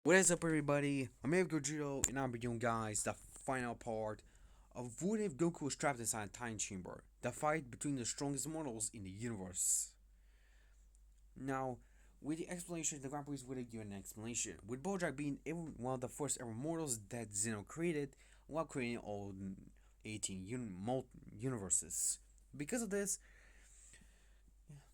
What is up, everybody? I'm Gogeta, and I'm bringing you guys the final part of what if Goku was trapped inside a time chamber, the fight between the strongest mortals in the universe. Now, with the explanation, the Grand Prix would have given an explanation, with Bojack being one of the first ever mortals that Zeno created while creating all 18 universes. Because of this,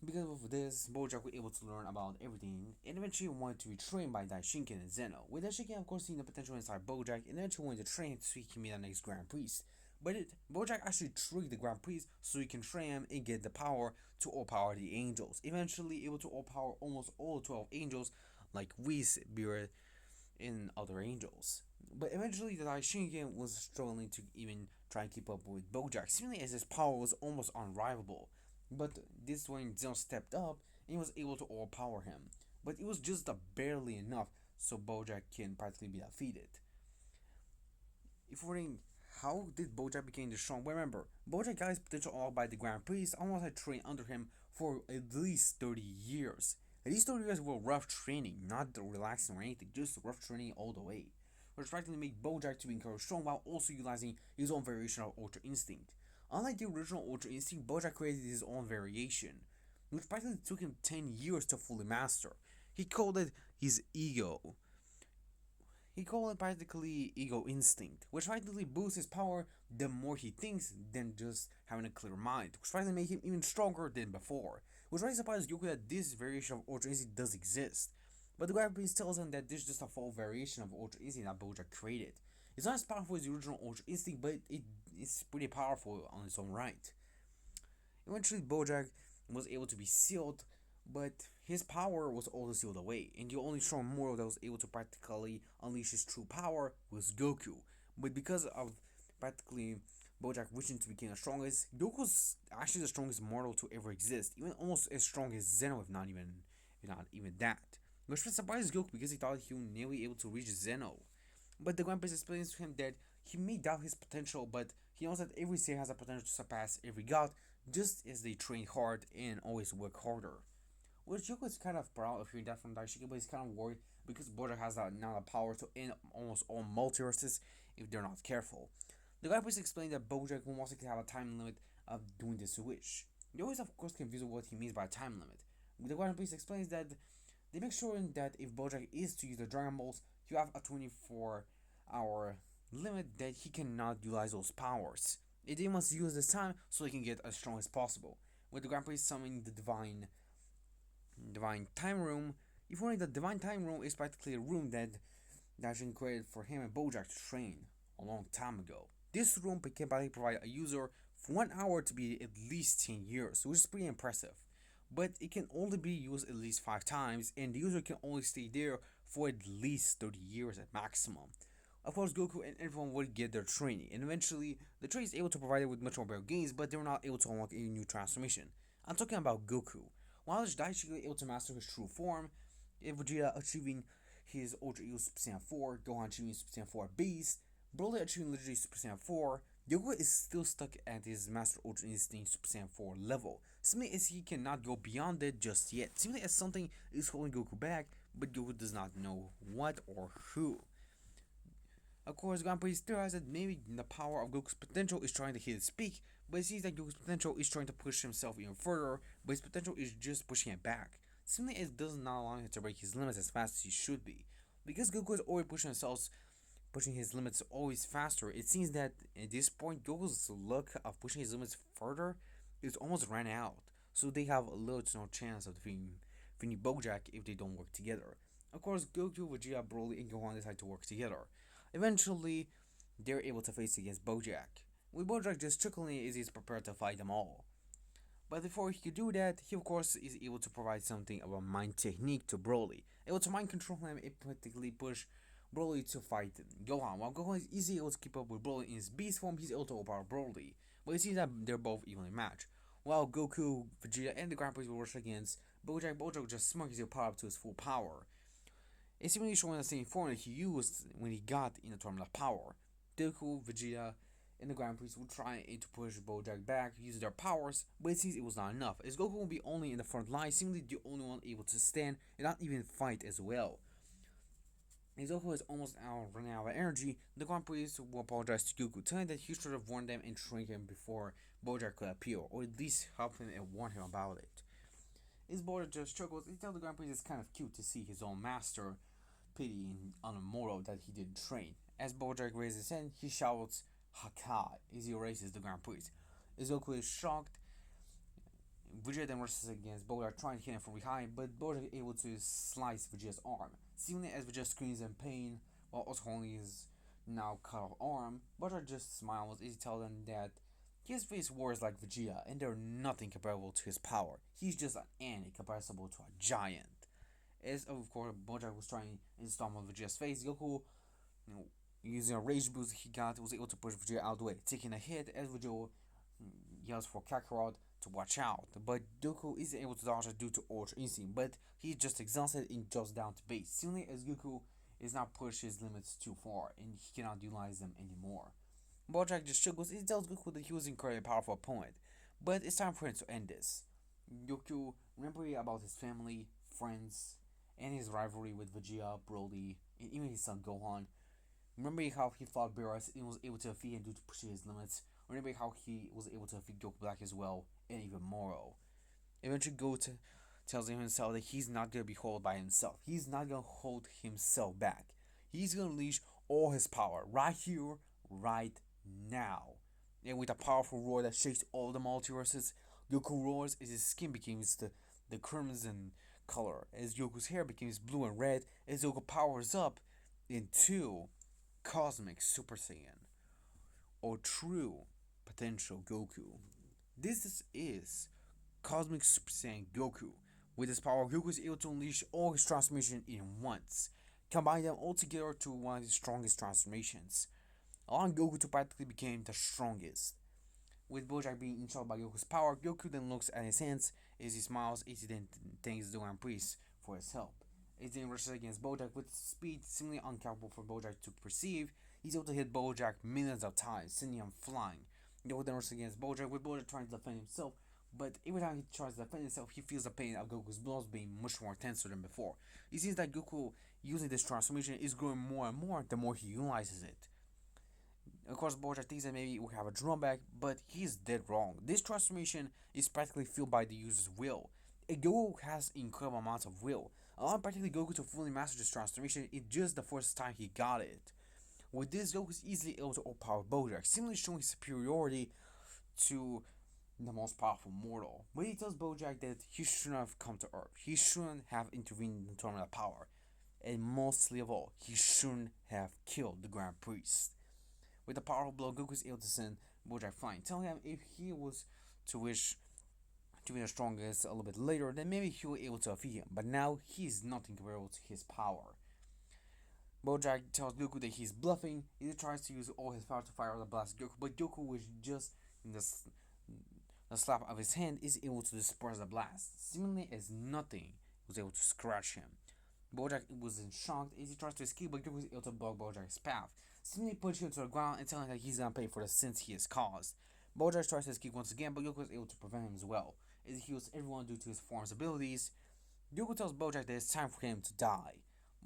Bojack was able to learn about everything and eventually wanted to be trained by Daishinken and Zeno. With Daishinken, of course, seeing the potential inside Bojack and eventually wanted to train him so he can be the next Grand Priest. Bojack actually tricked the Grand Priest so he can train him and get the power to overpower the angels. Eventually, able to overpower almost all 12 angels, like Whis, Beerus, and other angels. But eventually, the Daishinken was struggling to even try and keep up with Bojack, seemingly as his power was almost unrivalable. But this when Zeno stepped up and he was able to overpower him. But it was just barely enough so Bojack can practically be defeated. If we're wondering how did Bojack become this strong, remember, Bojack got his potential all by the Grand Priest, almost had trained under him for at least 30 years. And these 30 years were rough training, not relaxing or anything, just rough training all the way. Which practically made Bojack to be encouraged strong while also utilizing his own variation of Ultra Instinct. Unlike the original Ultra Instinct, Bojack created his own variation, which practically took him 10 years to fully master. He called it his ego. He called it practically ego instinct, which practically boosts his power the more he thinks than just having a clear mind, which practically makes him even stronger than before. Which really surprises Goku that this variation of Ultra Instinct does exist. But the Grand Priest tells him that this is just a full variation of Ultra Instinct that Bojack created. It's not as powerful as the original Ultra Instinct, but it's pretty powerful on its own right. Eventually, Bojack was able to be sealed, but his power was also sealed away, and the only strong mortal that was able to practically unleash his true power was Goku. But because of practically Bojack wishing to become the strongest, Goku's actually the strongest mortal to ever exist, even almost as strong as Zeno, if not even that. Which surprised Goku because he thought he would never be able to reach Zeno. But the Grand Priest explains to him that he may doubt his potential, but he knows that every Saiyan has a potential to surpass every god, just as they train hard and always work harder. Which Yoko is kind of proud of hearing that from Daishiki, but he's kind of worried because Bojack has now the power to end almost all multiverses if they're not careful. The Grand Priest explained that Bojack will most likely have a time limit of doing this wish. They always, of course, confused with what he means by time limit. The Grand Priest explains that they make sure that if Bojack is to use the Dragon Balls, he'll have a 24-hour limit that he cannot utilize those powers. They must use this time so he can get as strong as possible. With the Grand Priest summoning the Divine Time Room, if only the Divine Time Room is practically a room that Dashin created for him and Bojack to train a long time ago. This room can provide a user for 1 hour to be at least 10 years, which is pretty impressive. But it can only be used at least 5 times, and the user can only stay there for at least 30 years at maximum. Of course, Goku and everyone would get their training, and eventually, the train is able to provide it with much more better gains, but they were not able to unlock any new transformation. I'm talking about Goku. While Daichi was able to master his true form, Vegeta achieving his Ultra Ego Super Saiyan 4, Gohan achieving Super Saiyan 4 Beast, Broly achieving literally Super Saiyan 4, Goku is still stuck at his Master Ultra Instinct Super Saiyan 4 level, seemingly as he cannot go beyond it just yet, seemingly as something is holding Goku back, but Goku does not know what or who. Of course, Grand Prix theorized that maybe the power of Goku's potential is trying to hit its peak, but it seems that Goku's potential is trying to push himself even further, but his potential is just pushing it back. Seemingly it does not allow him to break his limits as fast as he should be. Because Goku is always pushing his limits always faster, it seems that at this point Goku's luck of pushing his limits further is almost ran out. So they have a little to no chance of defeating Bojack if they don't work together. Of course, Goku, Vegeta, Broly, and Gohan decide to work together. Eventually, they're able to face against Bojack, with Bojack just chuckling as he's prepared to fight them all. But before he could do that, he of course is able to provide something of a mind technique to Broly, able to mind control him and practically push Broly to fight Gohan. While Gohan is easily able to keep up with Broly in his beast form, he's able to overpower Broly. But it seems that they're both evenly matched. While Goku, Vegeta, and the Grand Prix will rush against Bojack just smirks his power up to his full power. It's seemingly showing the same formula he used when he got in the Tournament of Power. Goku, Vegeta, and the Grand Prix will try to push Bojack back using their powers, but it seems it was not enough, as Goku will be only in the front line, seemingly the only one able to stand and not even fight as well. As Goku is almost running out of energy, the Grand Priest will apologize to Goku, telling that he should have warned them and trained him before Bojack could appear, or at least help him and warn him about it. His Bojack just chuckles and tells the Grand Priest it's kind of cute to see his own master pitying on a mortal that he didn't train. As Bojack raises his hand, he shouts Hakai as he erases the Grand Priest. As Goku is shocked, Vegeta then rushes against Bojack, trying to hit him from behind, but Bojack is able to slice Vegeta's arm. Seemingly as Vegeta screams in pain while also holding his now cut off arm, Bojack just smiles as he tells them that his face warriors like Vegeta and they're nothing comparable to his power. He's just an ant comparable to a giant. As of course Bojack was trying to stomp on Vegeta's face, Goku, using a rage boost he got, was able to push Vegeta out of the way, taking a hit as Vegeta yells for Kakarot to watch out. But Goku isn't able to dodge it due to Ultra Instinct, but he's just exhausted and jumps down to base. Seemingly as Goku is now pushed his limits too far and he cannot utilize them anymore. Bojack just chuckles and tells Goku that he was an incredibly powerful opponent, but it's time for him to end this. Goku, remembering about his family, friends, and his rivalry with Vegeta, Broly, and even his son Gohan, remembering how he fought Beerus and was able to defeat him due to pushing his limits, remembering how he was able to defeat Goku Black as well, and even Moro. Eventually, Goku tells him himself that he's not going to be held by himself. He's not going to hold himself back. He's going to unleash all his power right here, right now. And with a powerful roar that shakes all the multiverses, Goku roars as his skin becomes the crimson color, as Goku's hair becomes blue and red, as Goku powers up into Cosmic Super Saiyan, or true potential Goku. This is Cosmic Super Saiyan Goku. With his power, Goku is able to unleash all his transformations in once, combine them all together to one of his strongest transformations, allowing Goku to practically become the strongest. With Bojack being insulted by Goku's power, Goku then looks at his hands as he smiles as he then thanks the Grand Priest for his help. As he then rushes against Bojack with speed seemingly uncapable for Bojack to perceive, he's able to hit Bojack millions of times, sending him flying. Goku then rushes against Bojack with Bojack trying to defend himself, but every time he tries to defend himself, he feels the pain of Goku's blows being much more intenser than before. It seems that Goku using this transformation is growing more and more the more he utilizes it. Of course, Bojack thinks that maybe it will have a drawback, but he's dead wrong. This transformation is practically fueled by the user's will. And Goku has incredible amounts of will, allowing practically Goku to fully master this transformation in just the first time he got it. With this, Goku is easily able to overpower Bojack, seemingly showing his superiority to the most powerful mortal. But he tells Bojack that he shouldn't have come to Earth. He shouldn't have intervened in the tournament of power. And mostly of all, he shouldn't have killed the Grand Priest. With a powerful blow, Goku is able to send Bojack flying, telling him if he was to wish to be the strongest a little bit later, then maybe he will be able to defeat him. But now he's nothing comparable to his power. Bojack tells Goku that he's bluffing. He tries to use all his power to fire the blast Goku, but Goku was just in the slap of his hand is able to disperse the blast, seemingly as nothing was able to scratch him. Bojack was in shock as he tries to escape, but Goku was able to block Bojack's path, seemingly pushing him to the ground and telling him that he's gonna pay for the sins he has caused. Bojack tries to escape once again, but Goku was able to prevent him as well, as he heals everyone due to his form's abilities. Goku tells Bojack that it's time for him to die.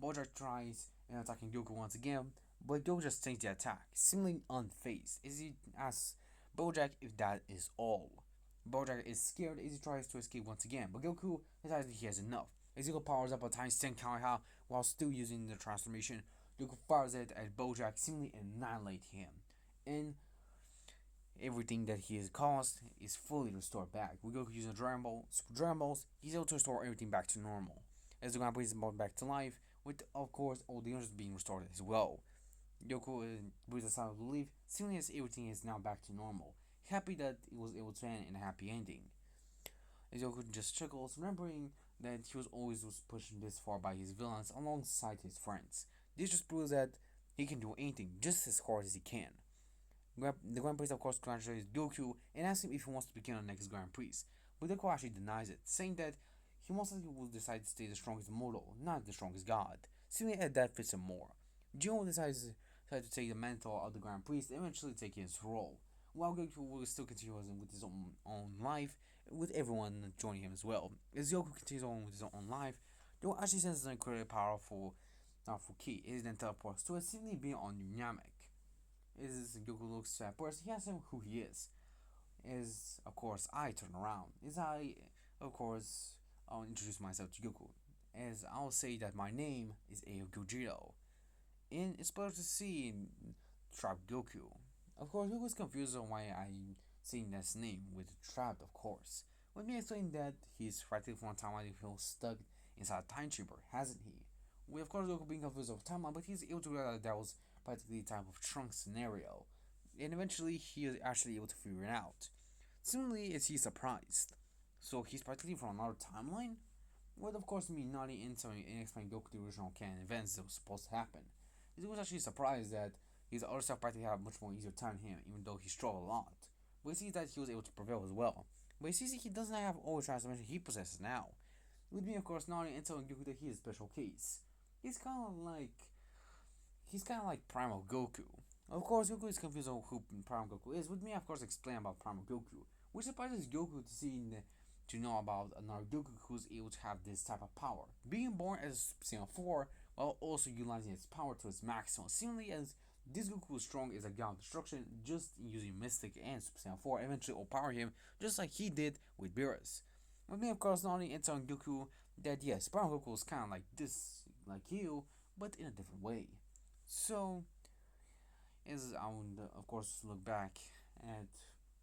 Bojack tries and attacking Goku once again, but Goku just takes the attack, seemingly unfazed, as he asks Bojack if that is all. Bojack is scared as he tries to escape once again, but Goku decides that he has enough. As Goku powers up a times 10 Kamehameha while still using the transformation, Goku fires it at Bojack, seemingly annihilate him. And everything that he has caused is fully restored back. With Goku using Dragon Ball, Super Dragon Balls, he's able to restore everything back to normal. As the Grand Priest is brought back to life, with of course all the others being restored as well. Goku breathes a sigh of relief, seemingly as everything is now back to normal, happy that it was able to end in a happy ending. As Goku just chuckles, remembering that he was always pushed this far by his villains alongside his friends. This just proves that he can do anything just as hard as he can. The Grand Priest, of course, congratulates Goku and asks him if he wants to become the next Grand Priest, but Goku actually denies it, saying that he most likely will decide to stay the strongest mortal, not the strongest god. Seemingly that fits him more. Jiren decides to take the mantle of the Grand Priest and eventually take his role, while Goku will still continue with his own life, with everyone joining him as well. As Goku continues on with his own life, Goku actually sends an incredibly powerful powerful key. It then teleports to it, seemingly being on Namek. As Goku looks at first, he asks him who he is. As of course I turn around. As I of course I'll introduce myself to Goku. As I'll say that my name is Ao Gogito. And it's better to see Trap Goku. Of course, Goku is confused on why I'm saying this name with trapped, of course. Let me explain that he's practically for a timeline he feels stuck inside a time chamber, hasn't he? With of course Goku being confused over timeline, but he's able to realize that was practically the type of trunk scenario. And eventually he is actually able to figure it out. Similarly, is he surprised? So he's practically from another timeline? With of course me nodding into and explaining Goku the original canon events that was supposed to happen. He was actually surprised that his other self practically had a much more easier time than him, even though he struggled a lot. But he sees that he was able to prevail as well. But he sees that he doesn't have all the transformation he possesses now. With me, of course, nodding and telling Goku that he is a special case. He's kind of like Primal Goku. Of course, Goku is confused on who Primal Goku is. With me, of course, explain about Primal Goku, which surprises Goku to know about another Goku who's able to have this type of power, being born as Super Saiyan 4 while also utilizing its power to its maximum. Seemingly, as this Goku is strong as a god of destruction, just using Mystic and Super Saiyan 4 eventually overpower him, just like he did with Beerus. With me, of course, not only telling Goku that yes, Primal Goku is kind of like this, like you, but in a different way. So, as I would, of course, look back at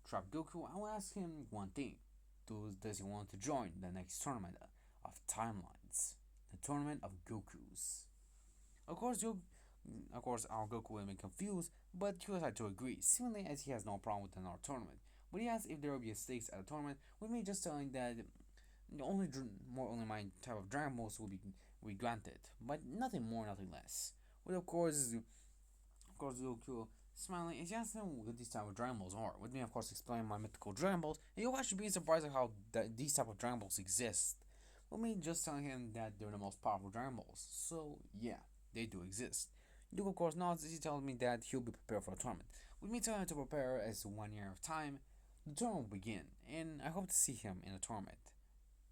Trap Goku, I will ask him one thing. Does he want to join the next tournament of timelines? The tournament of Gokus. Of course, our Goku will be confused, but he decided to agree, seemingly as he has no problem with another tournament. But he asks if there will be stakes at a tournament, with me just telling that only my type of Dragon Balls will be granted, but nothing more, nothing less. But of course, Goku smiling and he asks him what these type of Dragon Balls are. With me, of course, explaining my mythical Dragon Balls, and you'll actually be surprised at how these type of Dragon Balls exist. With me just telling him that they're the most powerful Dragon Balls. So yeah, they do exist. Duke, of course, nods as he tells me that he'll be prepared for a tournament. With me telling him to prepare as 1 year of time, the tournament will begin, and I hope to see him in the tournament.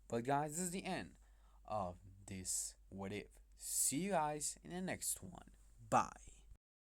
But guys, this is the end of this What If. See you guys in the next one. Bye.